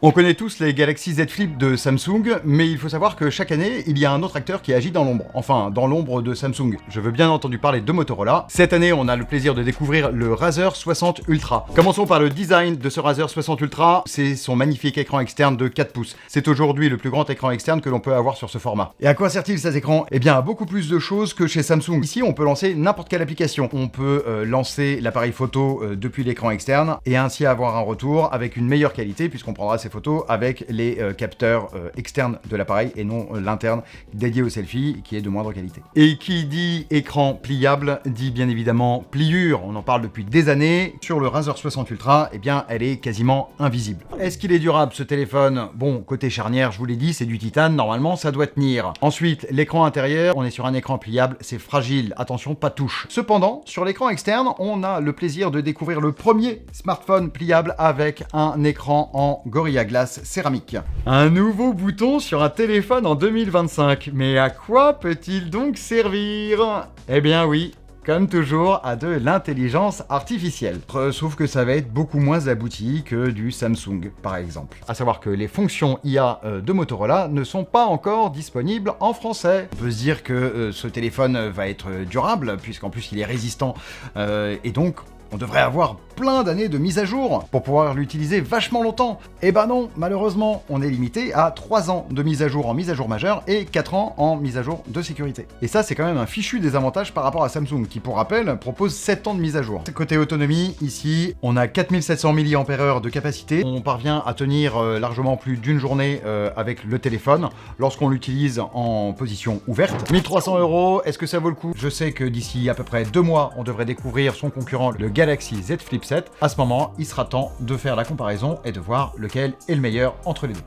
On connaît tous les Galaxy Z Flip de Samsung, mais il faut savoir que chaque année, il y a un autre acteur qui agit dans l'ombre. Enfin, dans l'ombre de Samsung. Je veux bien entendu parler de Motorola. Cette année, on a le plaisir de découvrir le Razr 60 Ultra. Commençons par le design de ce Razr 60 Ultra. C'est son magnifique écran externe de 4 pouces. C'est aujourd'hui le plus grand écran externe que l'on peut avoir sur ce format. Et à quoi sert-il ces écrans? Eh bien, à beaucoup plus de choses que chez Samsung. Ici, on peut lancer n'importe quelle application. On peut lancer l'appareil photo depuis l'écran externe et ainsi avoir un retour avec une meilleure qualité puisqu'on prendra ces photos avec les capteurs externes de l'appareil et non l'interne dédié au selfie qui est de moindre qualité. Et qui dit écran pliable dit bien évidemment pliure. On en parle depuis des années. Sur le Razr 60 Ultra, eh bien, elle est quasiment invisible. Est-ce qu'il est durable ce téléphone? Bon, côté charnière, je vous l'ai dit, c'est du titane. Normalement, ça doit tenir. Ensuite, l'écran intérieur, on est sur un écran pliable, c'est fragile. Attention, pas de touche. Cependant, sur l'écran externe, on a le plaisir de découvrir le premier smartphone pliable avec un écran en Gorilla Glass céramique. Un nouveau bouton sur un téléphone en 2025. Mais à quoi peut-il donc servir? Eh bien oui, comme toujours, à de l'intelligence artificielle. Sauf que ça va être beaucoup moins abouti que du Samsung, par exemple. À savoir que les fonctions IA de Motorola ne sont pas encore disponibles en français. On peut se dire que ce téléphone va être durable, puisqu'en plus il est résistant, et donc on devrait avoir plein d'années de mise à jour pour pouvoir l'utiliser vachement longtemps. Eh ben non, malheureusement, on est limité à 3 ans de mise à jour en mise à jour majeure et 4 ans en mise à jour de sécurité. Et ça, c'est quand même un fichu désavantage par rapport à Samsung, qui pour rappel propose 7 ans de mise à jour. Côté autonomie, ici, on a 4700 mAh de capacité. On parvient à tenir largement plus d'une journée avec le téléphone lorsqu'on l'utilise en position ouverte. 1300 €, est-ce que ça vaut le coup? Je sais que d'ici à peu près 2 mois, on devrait découvrir son concurrent, le Galaxy Z Flip 7. À ce moment, il sera temps de faire la comparaison et de voir lequel est le meilleur entre les deux.